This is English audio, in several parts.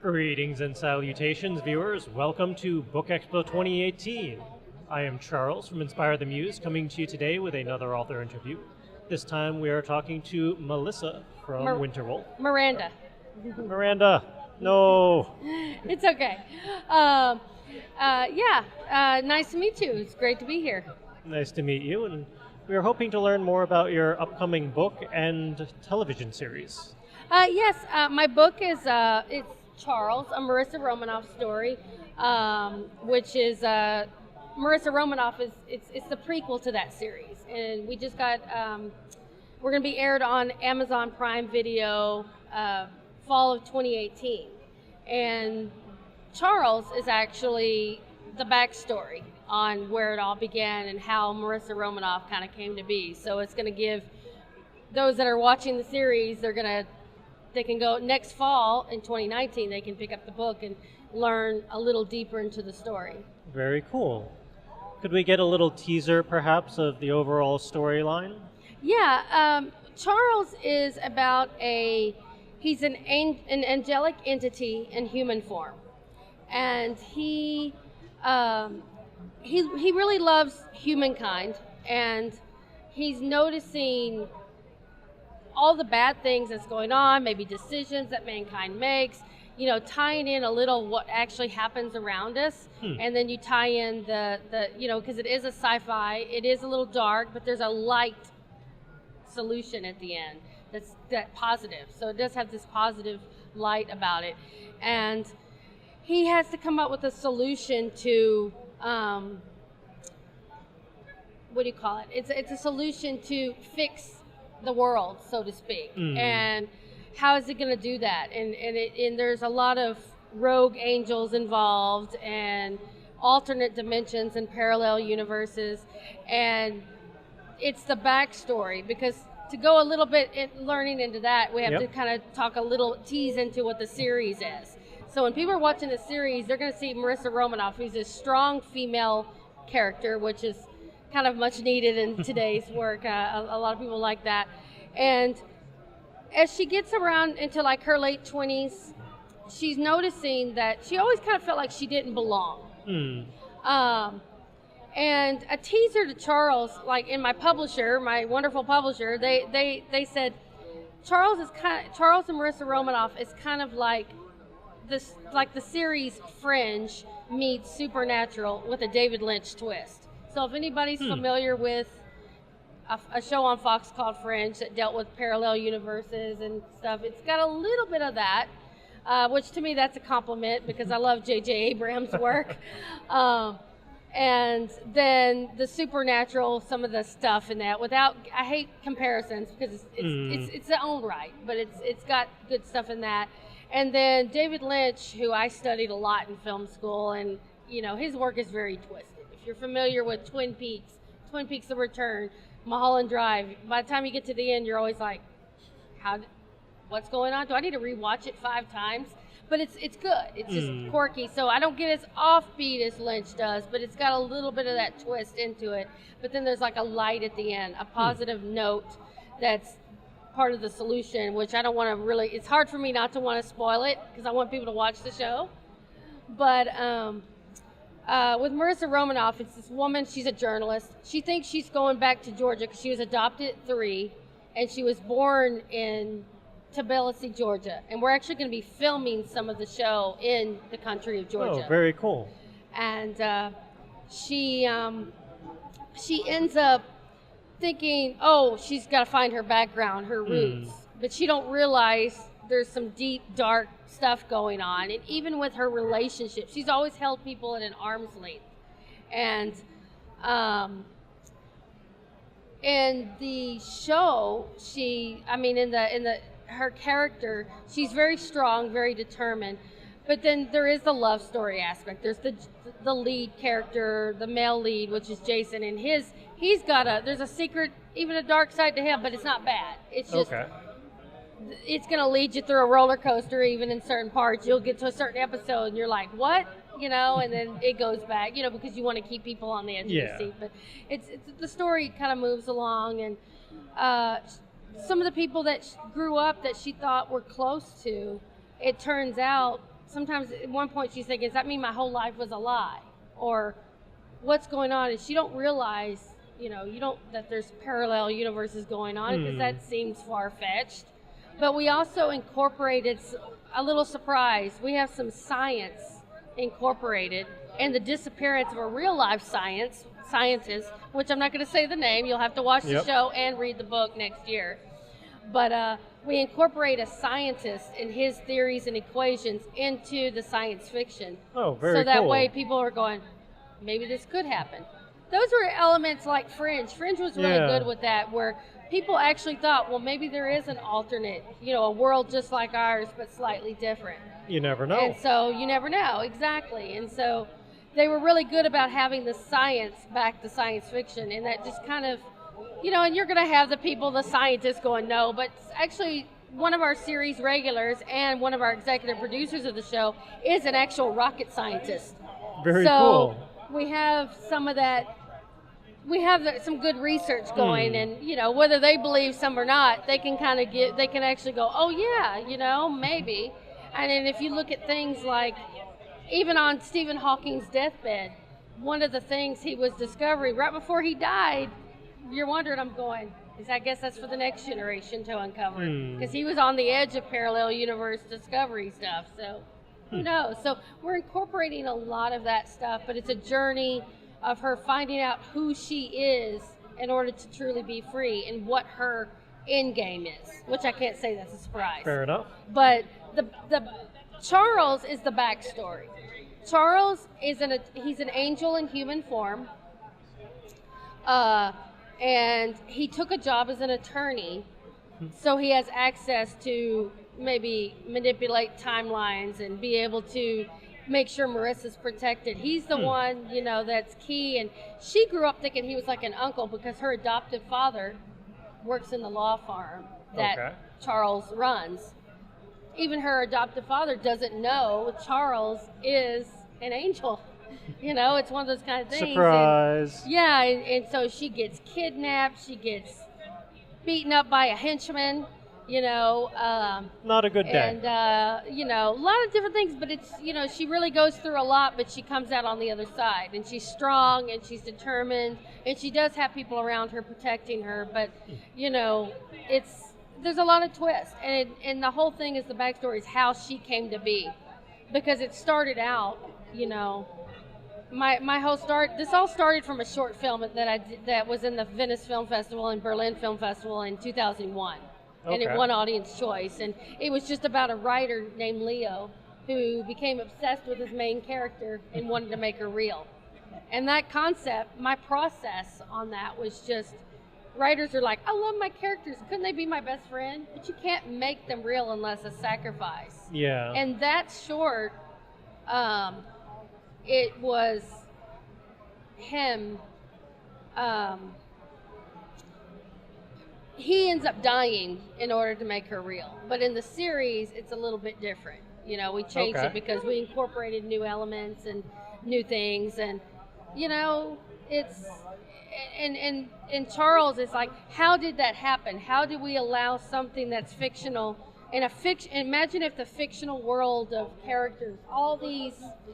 Greetings and salutations, viewers. Welcome to BookExpo 2018. I am Charles from Inspire the Muse, coming to you today with another author interview. This time we are talking to Melissa from Winterwolf. Miranda. Miranda, no. It's okay. Nice to meet you. It's great to be here. Nice to meet you, and we are hoping to learn more about your upcoming book and television series. Yes, my book is it's Charles, a Marissa Romanoff story, which is Marissa Romanoff is it's the prequel to that series, and we just got we're going to be aired on Amazon Prime Video fall of 2018, and Charles is actually the backstory on where it all began and how Marissa Romanoff kind of came to be. So it's going to give those that are watching the series, they can go next fall in 2019, they can pick up the book and learn a little deeper into the story. Very cool. Could we get a little teaser, perhaps, of the overall storyline? Yeah, Charles is about he's an angelic entity in human form. And he really loves humankind, and he's noticing all the bad things that's going on, maybe decisions that mankind makes, tying in a little what actually happens around us. And then you tie in the because it is a sci-fi, it is a little dark, but there's a light solution at the end that's positive. So it does have this positive light about it. And he has to come up with a solution to, what do you call it? It's a solution to fix the world, so to speak. And how is it going to do that? And there's a lot of rogue angels involved and alternate dimensions and parallel universes. And it's the backstory, because to go a little bit learning into that, we have to kind of tease into what the series is. So when people are watching the series, they're going to see Marissa Romanoff, who's a strong female character, which is kind of much needed in today's work. A lot of people like that. And as she gets around into like her late 20s, she's noticing that she always kind of felt like she didn't belong. And a teaser to Charles, like in my publisher, my wonderful publisher, they said Charles and Marissa Romanoff is kind of like this, like the series Fringe meets Supernatural with a David Lynch twist. So if anybody's familiar with a show on Fox called Fringe that dealt with parallel universes and stuff, it's got a little bit of that, which to me that's a compliment, because I love J.J. Abrams' work. And then the Supernatural, some of the stuff in that, I hate comparisons because it's their own right, but it's got good stuff in that. And then David Lynch, who I studied a lot in film school, and his work is very twisted. If you're familiar with Twin Peaks, The Return, Mulholland Drive, by the time you get to the end, you're always like, what's going on? Do I need to rewatch it 5 times? But it's good. It's just quirky. So I don't get as offbeat as Lynch does, but it's got a little bit of that twist into it. But then there's like a light at the end, a positive note that's part of the solution, which I don't want to really, it's hard for me not to want to spoil it because I want people to watch the show. But with Marissa Romanoff, it's this woman, she's a journalist. She thinks she's going back to Georgia because she was adopted at 3, and she was born in Tbilisi, Georgia. And we're actually going to be filming some of the show in the country of Georgia. Oh, very cool. And she ends up thinking, she's got to find her background, her roots. But she don't realize there's some deep, dark stuff going on. And even with her relationship, she's always held people at an arm's length. And in the show, her character, she's very strong, very determined. But then there is the love story aspect. There's the lead character, the male lead, which is Jason, and there's a secret, even a dark side to him, but it's not bad. It's just, it's going to lead you through a roller coaster, even in certain parts. You'll get to a certain episode and you're like, what? And then it goes back, because you want to keep people on the edge of the seat. But it's the story kind of moves along, and some of the people that grew up that she thought were close to, it turns out sometimes at one point she's thinking, does that mean my whole life was a lie? Or what's going on? And she don't realize, that there's parallel universes going on, because that seems far-fetched. But we also incorporated a little surprise. We have some science incorporated, and the disappearance of a real-life scientist, which I'm not going to say the name. You'll have to watch the show and read the book next year. But we incorporate a scientist and his theories and equations into the science fiction. Oh, very cool. So that way people are going, maybe this could happen. Those were elements like Fringe. Fringe was really good with that, where people actually thought, well, maybe there is an alternate, a world just like ours, but slightly different. You never know. And so you never know, exactly. And so they were really good about having the science back to science fiction, and that just kind of, and you're going to have the scientists going, no, but actually one of our series regulars and one of our executive producers of the show is an actual rocket scientist. Very cool. So we have some of that. We have some good research going, and whether they believe some or not, they can they can actually go, oh yeah, maybe. And then if you look at things like, even on Stephen Hawking's deathbed, one of the things he was discovering right before he died, you're wondering, I'm going, I guess that's for the next generation to uncover, because he was on the edge of parallel universe discovery stuff. So who knows? So we're incorporating a lot of that stuff, but it's a journey of her finding out who she is in order to truly be free, and what her end game is, which I can't say that's a surprise. Fair enough. But the Charles is the backstory. Charles is he's an angel in human form, and he took a job as an attorney, so he has access to maybe manipulate timelines and be able to make sure Marissa's protected. He's the one, that's key. And she grew up thinking he was like an uncle, because her adoptive father works in the law firm that Charles runs. Even her adoptive father doesn't know Charles is an angel. It's one of those kind of things. Surprise. And so she gets kidnapped. She gets beaten up by a henchman. Not a good day. And, a lot of different things, but it's, she really goes through a lot, but she comes out on the other side, and she's strong, and she's determined, and she does have people around her protecting her, but, there's a lot of twists, and the whole thing is the backstory is how she came to be, because it started out, my whole this all started from a short film that was in the Venice Film Festival and Berlin Film Festival in 2001. And it won Audience Choice. And it was just about a writer named Leo who became obsessed with his main character and wanted to make her real. And that concept, my process on that was just, writers are like, I love my characters. Couldn't they be my best friend? But you can't make them real unless a sacrifice. Yeah. And that short, it was him. He ends up dying in order to make her real. But in the series, it's a little bit different. We changed it because we incorporated new elements and new things. And, it's... And Charles is like, how did that happen? How do we allow something that's fictional in a imagine if the fictional world of characters, all these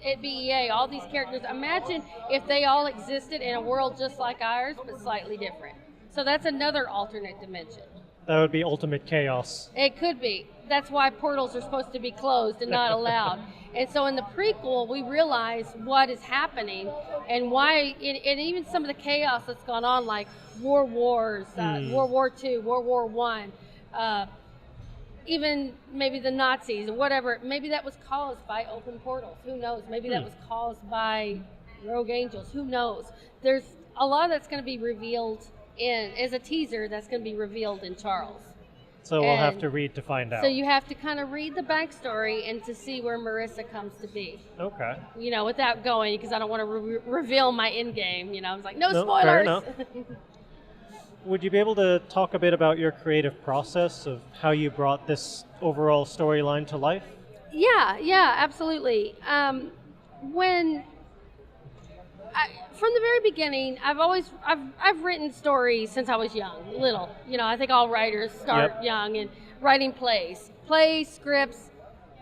at BEA, all these characters, imagine if they all existed in a world just like ours, but slightly different. So that's another alternate dimension. That would be ultimate chaos. It could be. That's why portals are supposed to be closed and not allowed. And so in the prequel, we realize what is happening and why, and even some of the chaos that's gone on, like World War II, World War I, even maybe the Nazis or whatever. Maybe that was caused by open portals. Who knows? Maybe that was caused by rogue angels. Who knows? There's a lot that's going to be revealed as a teaser that's going to be revealed in Charles. So we'll have to read to find out. So you have to kind of read the backstory and to see where Marissa comes to be. Okay. Without going, because I don't want to reveal my end game. I was like, no spoilers. Fair enough. Would you be able to talk a bit about your creative process of how you brought this overall storyline to life? Yeah, absolutely. From the very beginning, I've written stories since I was young, little. I think all writers start young and writing plays, scripts.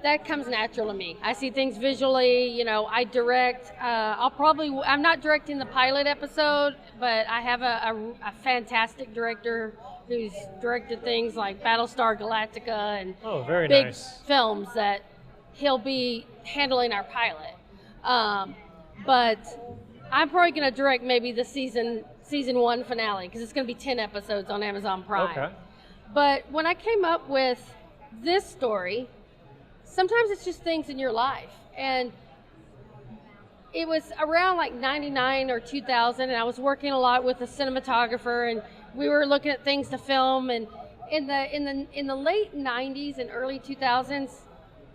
that comes natural to me. I see things visually, you know, I direct. I'm not directing the pilot episode, but I have a fantastic director who's directed things like Battlestar Galactica and very big nice films that he'll be handling our pilot. But I'm probably going to direct maybe the season 1 finale because it's going to be 10 episodes on Amazon Prime. Okay. But when I came up with this story, sometimes it's just things in your life. And it was around like 99 or 2000, and I was working a lot with a cinematographer, and we were looking at things to film. And in the late 90s and early 2000s,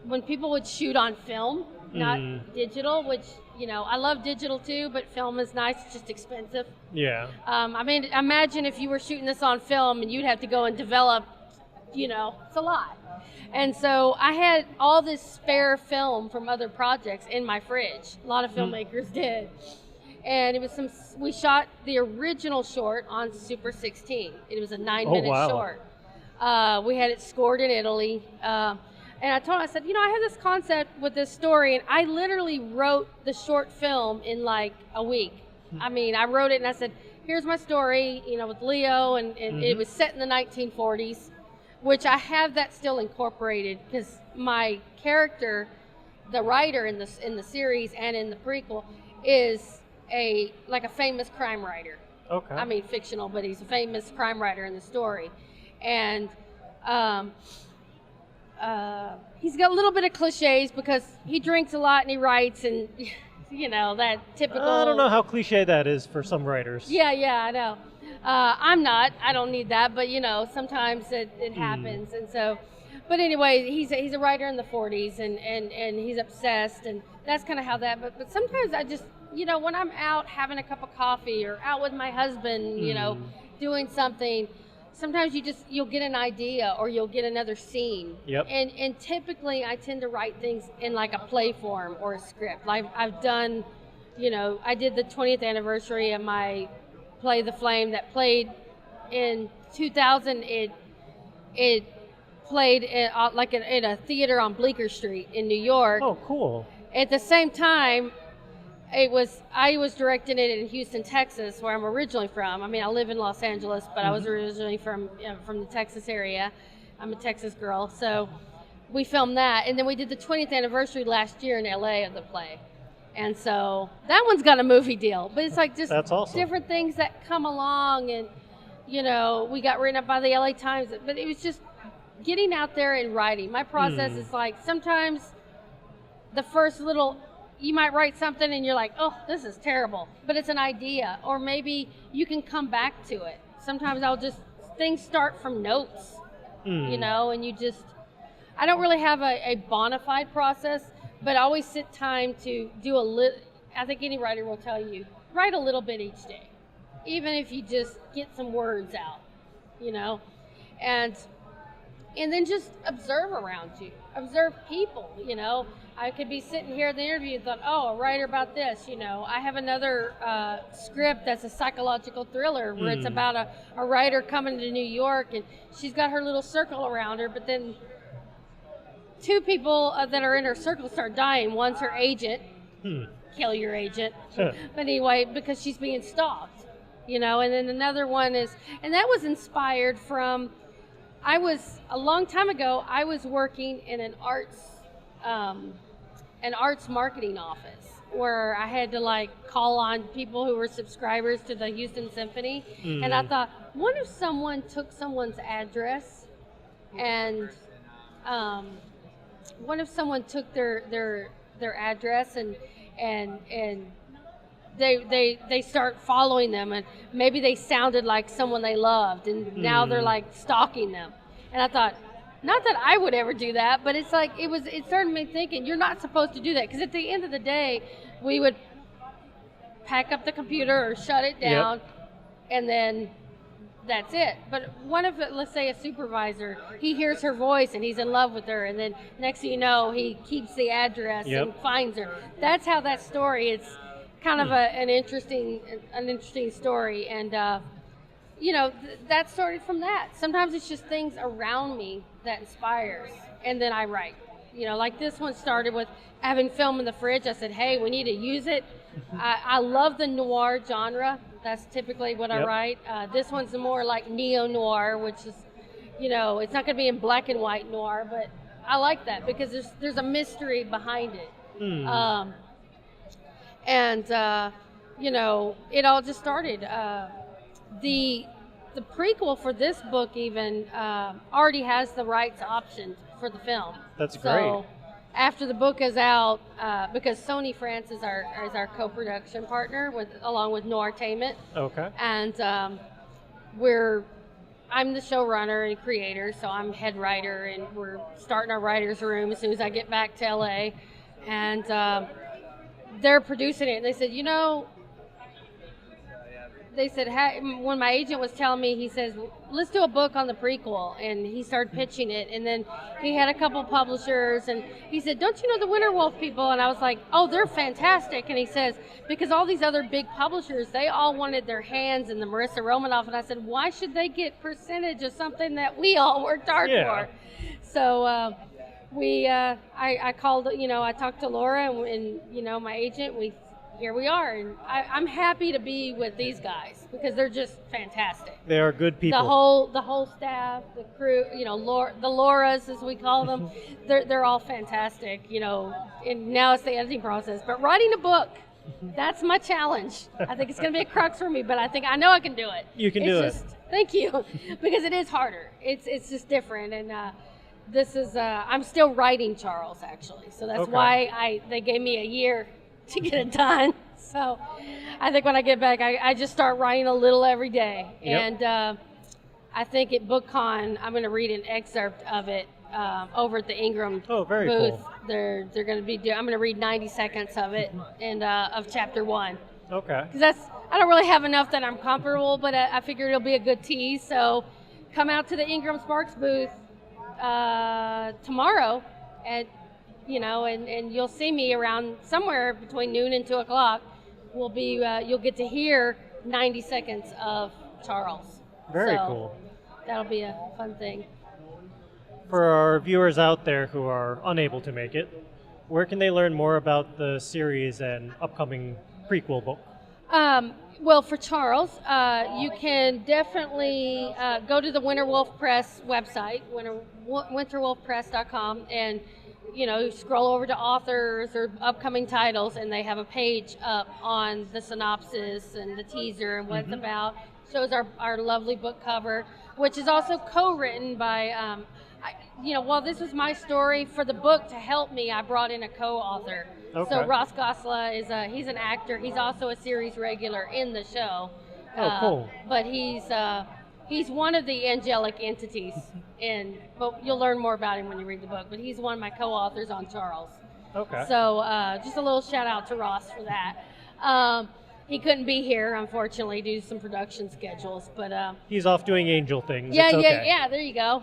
when people would shoot on film, not digital, which, you know, I love digital too, but film is nice, it's just expensive. Yeah. I mean, imagine if you were shooting this on film and you'd have to go and develop, you know, it's a lot. And so I had all this spare film from other projects in my fridge. A lot of filmmakers did. And it was we shot the original short on Super 16. It was a 9-minute short. We had it scored in Italy. And I told him, I said, you know, I have this concept with this story, and I literally wrote the short film in like a week. I mean, I wrote it and I said, here's my story, you know, with Leo, and it was set in the 1940s, which I have that still incorporated because my character, the writer in the series and in the prequel, is a famous crime writer. Okay. I mean, fictional, but he's a famous crime writer in the story. And he's got a little bit of cliches because he drinks a lot and he writes, and you know, that typical. I don't know how cliche that is for some writers. Yeah, I know. I'm not. I don't need that, but you know, sometimes it happens, and so. But anyway, he's a writer in the 40s, and he's obsessed, and that's kind of how that. But sometimes I just, you know, when I'm out having a cup of coffee or out with my husband, you know, doing something. Sometimes you'll get an idea or you'll get another scene. Yep. And typically I tend to write things in like a play form or a script. Like I've done, you know, I did the 20th anniversary of my play The Flame that played in 2000. It played in a theater on Bleecker Street in New York. Oh, cool. At the same time, I was directing it in Houston, Texas, where I'm originally from. I mean, I live in Los Angeles, but I was originally from the Texas area. I'm a Texas girl, so we filmed that, and then we did the 20th anniversary last year in LA of the play, and so that one's got a movie deal. But it's like just That's awesome. Different things that come along, and you know, we got written up by the LA Times, but it was just getting out there and writing. My process is like sometimes the first little. You might write something and you're like, oh, this is terrible, but it's an idea, or maybe you can come back to it. Sometimes things start from notes, you know, and I don't really have a bona fide process, but I always sit time to do I think any writer will tell you, write a little bit each day, even if you just get some words out, you know, and then just observe around you, observe people, you know. I could be sitting here at the interview and thought, oh, a writer about this, you know. I have another script that's a psychological thriller where it's about a writer coming to New York, and she's got her little circle around her, but then two people that are in her circle start dying. One's her agent, kill your agent, but anyway, because she's being stalked, you know, and then another one and that was inspired from, a long time ago, I was working in an arts marketing office where I had to like call on people who were subscribers to the Houston Symphony. And I thought, what if someone took someone's address and what if someone took their address and they start following them, and maybe they sounded like someone they loved, and now they're like stalking them. And I thought, not that I would ever do that, but it's like it started me thinking, you're not supposed to do that, because at the end of the day, we would pack up the computer or shut it down, and then that's it. But one of it, let's say a supervisor, he hears her voice and he's in love with her, and then next thing you know, he keeps the address and finds her. That's how that story. It's kind of an interesting story, and you know, that started from that. Sometimes it's just things around me that inspires, and then I write. like this one started with having film in the fridge. I said, hey, we need to use it. I love the noir genre. That's typically what I write. This one's more like neo-noir, which is, it's not going to be in black and white noir, but I like that because there's a mystery behind it. It all just started. The prequel for this book even already has the rights optioned for the film. That's great. So after the book is out, because Sony France is our co-production partner along with Noirtainment. Okay. And I'm the showrunner and creator, so I'm head writer, and we're starting our writer's room as soon as I get back to LA. And they're producing it, and they said, when my agent was telling me, he says, let's do a book on the prequel, and he started pitching it, and then he had a couple publishers, and he said, don't you know the Winter Wolf people? And I was like, oh, they're fantastic. And he says, because all these other big publishers, they all wanted their hands in the Marissa Romanoff, and I said, why should they get percentage of something that we all worked hard for? So I called, I talked to Laura and my agent, here we are, and I'm happy to be with these guys because they're just fantastic. They are good people. The whole staff, the crew, the Lauras as we call them, they're all fantastic. And now it's the editing process. But writing a book, that's my challenge. I think it's going to be a crux for me, but I know I can do it. You can do it. Thank you, because it is harder. It's just different, and this is I'm still writing Charles actually, so that's why they gave me a year to get it done. So I think when I get back, I just start writing a little every day. And I think at BookCon, I'm going to read an excerpt of it over at the Ingram booth. Cool. They're going to be. I'm going to read 90 seconds of it and of chapter 1. Okay. Because I don't really have enough that I'm comfortable, but I figured it'll be a good tease. So come out to the Ingram Sparks booth tomorrow at. And you'll see me around somewhere between noon and 2 o'clock. You'll get to hear 90 seconds of Charles. Very cool. That'll be a fun thing. For our viewers out there who are unable to make it, where can they learn more about the series and upcoming prequel book? Well, for Charles, you can definitely go to the Winter Wolf Press website, winterwolfpress.com, and scroll over to authors or upcoming titles, and they have a page up on the synopsis and the teaser and what it's about. Shows our lovely book cover, which is also co-written by, while this was my story, for the book to help me, I brought in a co-author. Okay. So Ross Gosla he's an actor. He's also a series regular in the show. Oh, cool. But he's one of the angelic entities, but you'll learn more about him when you read the book. But he's one of my co-authors on Charles. Okay. So just a little shout out to Ross for that. He couldn't be here, unfortunately, due to some production schedules. But he's off doing angel things. Yeah, it's okay. yeah. There you go.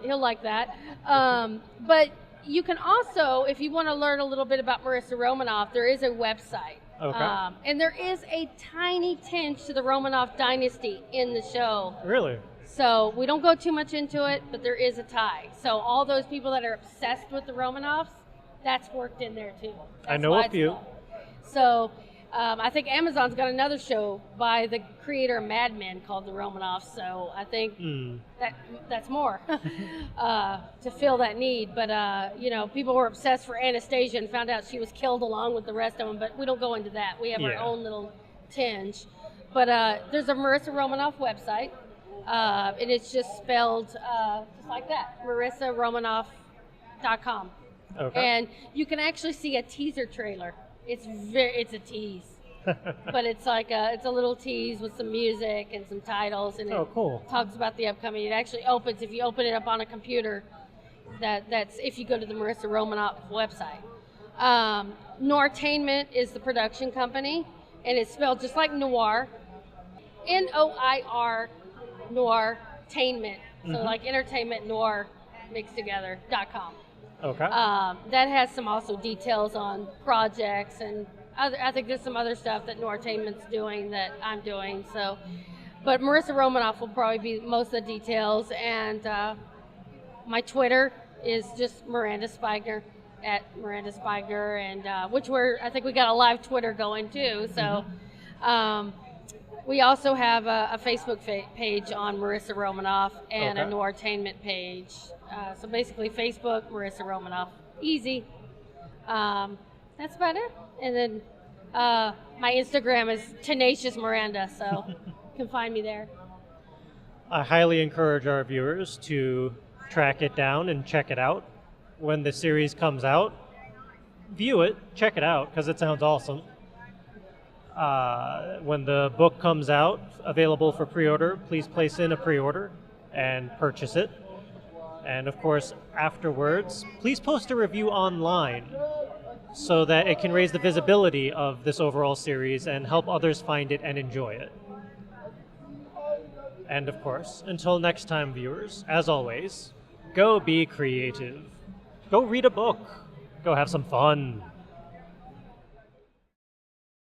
He'll like that. But you can also, if you want to learn a little bit about Marissa Romanoff, there is a website. Okay. And there is a tiny tinge to the Romanoff dynasty in the show. Really? So we don't go too much into it, but there is a tie. So all those people that are obsessed with the Romanoffs, that's worked in there too. I know a few. So I think Amazon's got another show by the creator of Mad Men called The Romanoffs. So I think that's more to fill that need. But, people were obsessed for Anastasia and found out she was killed along with the rest of them. But we don't go into that. We have our own little tinge. But there's a Marissa Romanoff website. And it's just spelled just like that, MarissaRomanoff.com. Okay. And you can actually see a teaser trailer. It's a tease, but it's like it's a little tease with some music and some titles, and it talks about the upcoming. It actually opens if you open it up on a computer. That's if you go to the Marissa Romanoff website. Noirtainment is the production company, and it's spelled just like noir, Noir, Noirtainment. So like entertainment noir mixed together.com. Okay. That has some also details on projects, and I think there's some other stuff that Noirtainment's doing that I'm doing. So, but Marissa Romanoff will probably be most of the details, and my Twitter is just Miranda Spigener at Miranda Spigener, and I think we got a live Twitter going too. So we also have a Facebook page on Marissa Romanoff and a Noirtainment page. So basically Facebook, Marissa Romanoff. Easy. That's about it. And then my Instagram is Tenacious Miranda, so you can find me there. I highly encourage our viewers to track it down and check it out. When the series comes out, view it, check it out, because it sounds awesome. When the book comes out, available for pre-order, please place in a pre-order and purchase it. And of course, afterwards, please post a review online so that it can raise the visibility of this overall series and help others find it and enjoy it. And of course, until next time, viewers, as always, go be creative. Go read a book. Go have some fun.